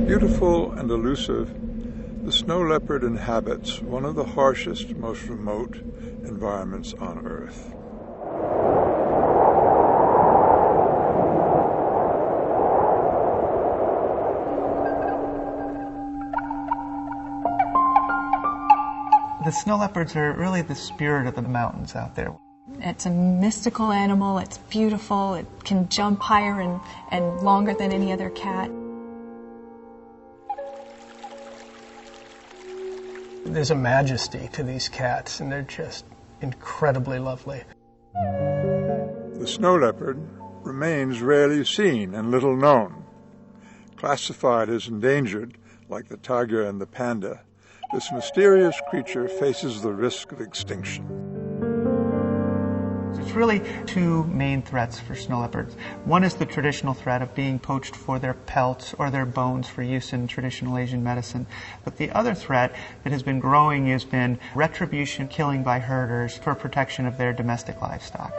Beautiful and elusive, the snow leopard inhabits one of the harshest, most remote environments on Earth. The snow leopards are really the spirit of the mountains out there. It's a mystical animal, it's beautiful, it can jump higher and longer than any other cat. There's a majesty to these cats, and they're just incredibly lovely. The snow leopard remains rarely seen and little known. Classified as endangered, like the tiger and the panda, this mysterious creature faces the risk of extinction. There's really two main threats for snow leopards. One is the traditional threat of being poached for their pelts or their bones for use in traditional Asian medicine. But the other threat that has been growing has been retribution killing by herders for protection of their domestic livestock.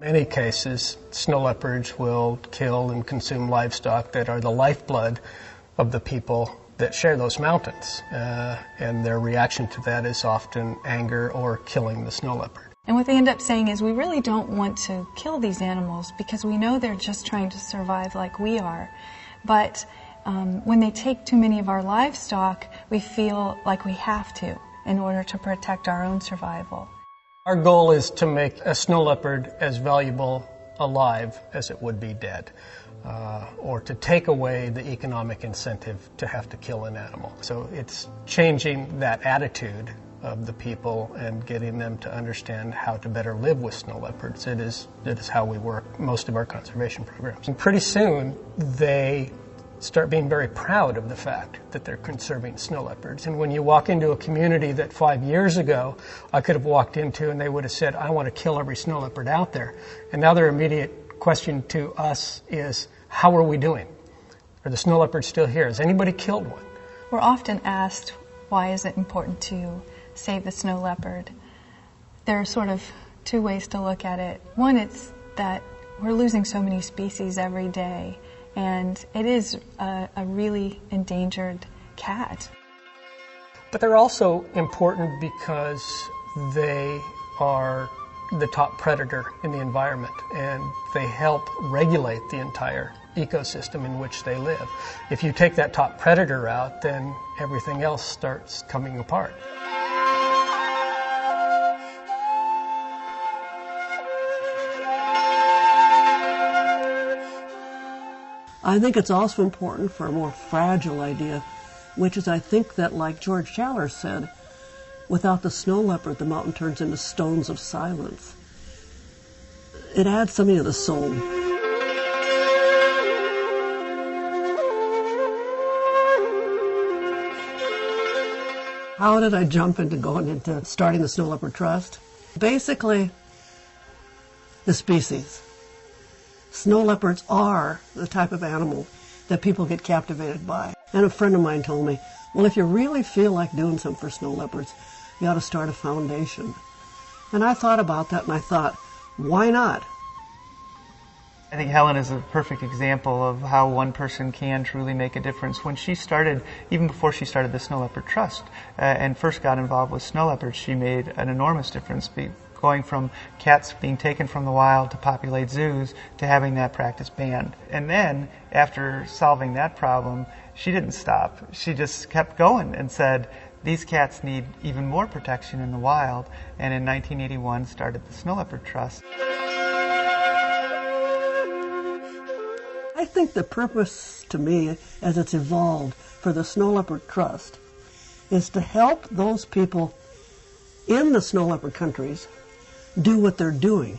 In many cases, snow leopards will kill and consume livestock that are the lifeblood of the people that share those mountains, and their reaction to that is often anger or killing the snow leopard. And what they end up saying is, we really don't want to kill these animals because we know they're just trying to survive like we are. But when they take too many of our livestock, we feel like we have to in order to protect our own survival. Our goal is to make a snow leopard as valuable alive as it would be dead, or to take away the economic incentive to have to kill an animal. So it's changing that attitude of the people and getting them to understand how to better live with snow leopards. It is how we work most of our conservation programs. And pretty soon they start being very proud of the fact that they're conserving snow leopards. And when you walk into a community that 5 years ago I could have walked into and they would have said, I want to kill every snow leopard out there. And now their immediate question to us is, how are we doing? Are the snow leopards still here? Has anybody killed one? We're often asked, why is it important to save the snow leopard? There are sort of two ways to look at it. One, it's that we're losing so many species every day, and it is a really endangered cat. But they're also important because they are the top predator in the environment, and they help regulate the entire ecosystem in which they live. If you take that top predator out, then everything else starts coming apart. I think it's also important for a more fragile idea, which is I think that, like George Schaller said, without the snow leopard, the mountain turns into stones of silence. It adds something to the soul. How did I jump into going into starting the Snow Leopard Trust? Basically, the species. Snow leopards are the type of animal that people get captivated by. And a friend of mine told me, well, if you really feel like doing something for snow leopards, you ought to start a foundation. And I thought about that and I thought, why not? I think Helen is a perfect example of how one person can truly make a difference. When she started, even before she started the Snow Leopard Trust and first got involved with snow leopards, she made an enormous difference, going from cats being taken from the wild to populate zoos to having that practice banned. And then, after solving that problem, she didn't stop. She just kept going and said, these cats need even more protection in the wild, and in 1981 started the Snow Leopard Trust. I think the purpose, to me, as it's evolved for the Snow Leopard Trust, is to help those people in the snow leopard countries do what they're doing,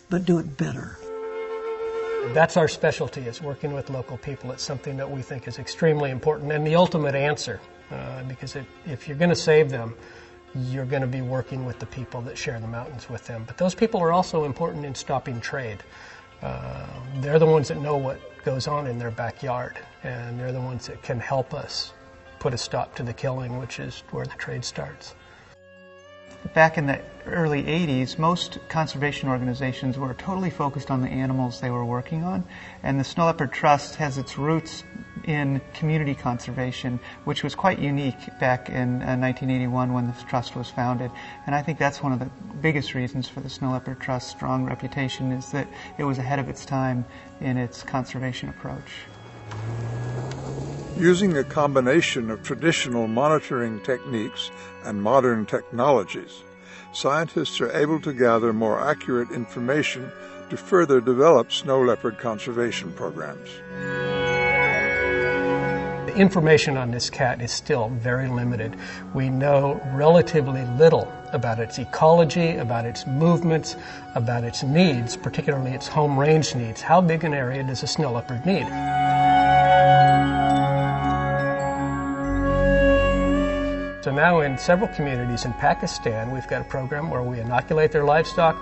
but do it better. That's our specialty, is working with local people. It's something that we think is extremely important and the ultimate answer, because if you're going to save them, you're going to be working with the people that share the mountains with them. But those people are also important in stopping trade. They're the ones that know what goes on in their backyard, and they're the ones that can help us put a stop to the killing, which is where the trade starts. back in the early 80s, most conservation organizations were totally focused on the animals they were working on, and the Snow Leopard Trust has its roots in community conservation, which was quite unique back in 1981 when the trust was founded. And I think that's one of the biggest reasons for the Snow Leopard Trust's strong reputation, is that it was ahead of its time in its conservation approach. Using a combination of traditional monitoring techniques and modern technologies, scientists are able to gather more accurate information to further develop snow leopard conservation programs. The information on this cat is still very limited. We know relatively little about its ecology, about its movements, about its needs, particularly its home range needs. How big an area does a snow leopard need? So now in several communities in Pakistan, we've got a program where we inoculate their livestock,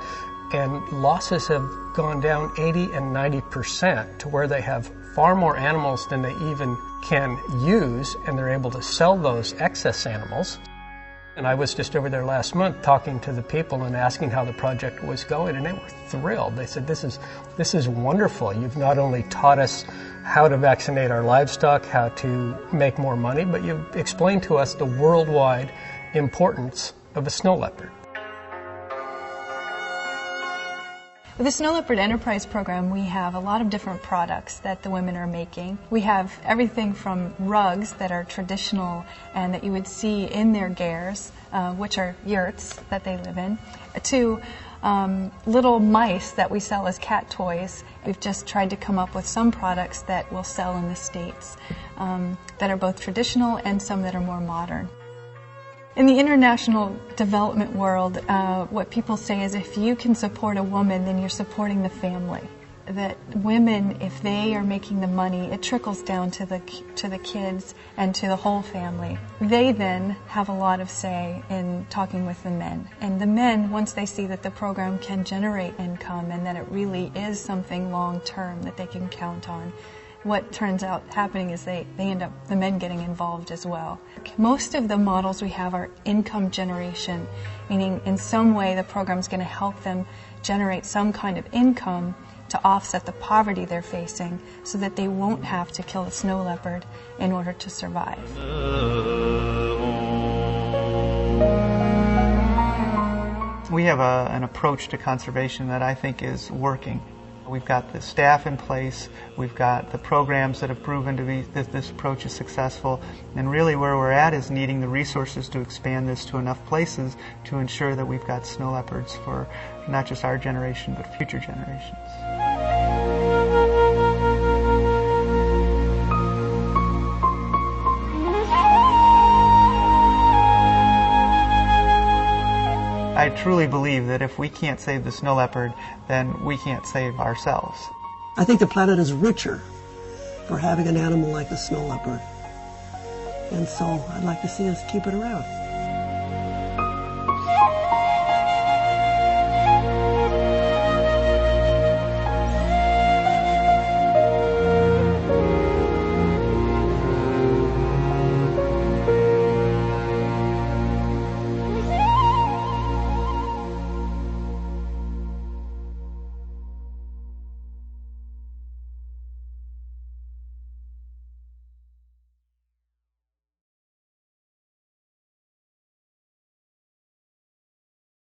and losses have gone down 80 and 90% to where they have far more animals than they even can use, and they're able to sell those excess animals. And I was just over there last month talking to the people and asking how the project was going, and they were thrilled. They said, this is wonderful. You've not only taught us how to vaccinate our livestock, how to make more money, but you've explained to us the worldwide importance of a snow leopard. With the Snow Leopard Enterprise Program, we have a lot of different products that the women are making. We have everything from rugs that are traditional and that you would see in their gers, which are yurts that they live in, to little mice that we sell as cat toys. We've just tried to come up with some products that will sell in the States that are both traditional and some that are more modern. In the international development world, what people say is if you can support a woman, then you're supporting the family. That women, if they are making the money, it trickles down to the kids and to the whole family. They then have a lot of say in talking with the men. And the men, once they see that the program can generate income and that it really is something long-term that they can count on, what turns out happening is they end up, the men getting involved as well. Most of the models we have are income generation, meaning in some way the program's going to help them generate some kind of income to offset the poverty they're facing so that they won't have to kill a snow leopard in order to survive. We have an approach to conservation that I think is working. We've got the staff in place, we've got the programs that have proven to be that this approach is successful, and really where we're at is needing the resources to expand this to enough places to ensure that we've got snow leopards for not just our generation but future generations. I truly believe that if we can't save the snow leopard, then we can't save ourselves. I think the planet is richer for having an animal like the snow leopard. And so I'd like to see us keep it around.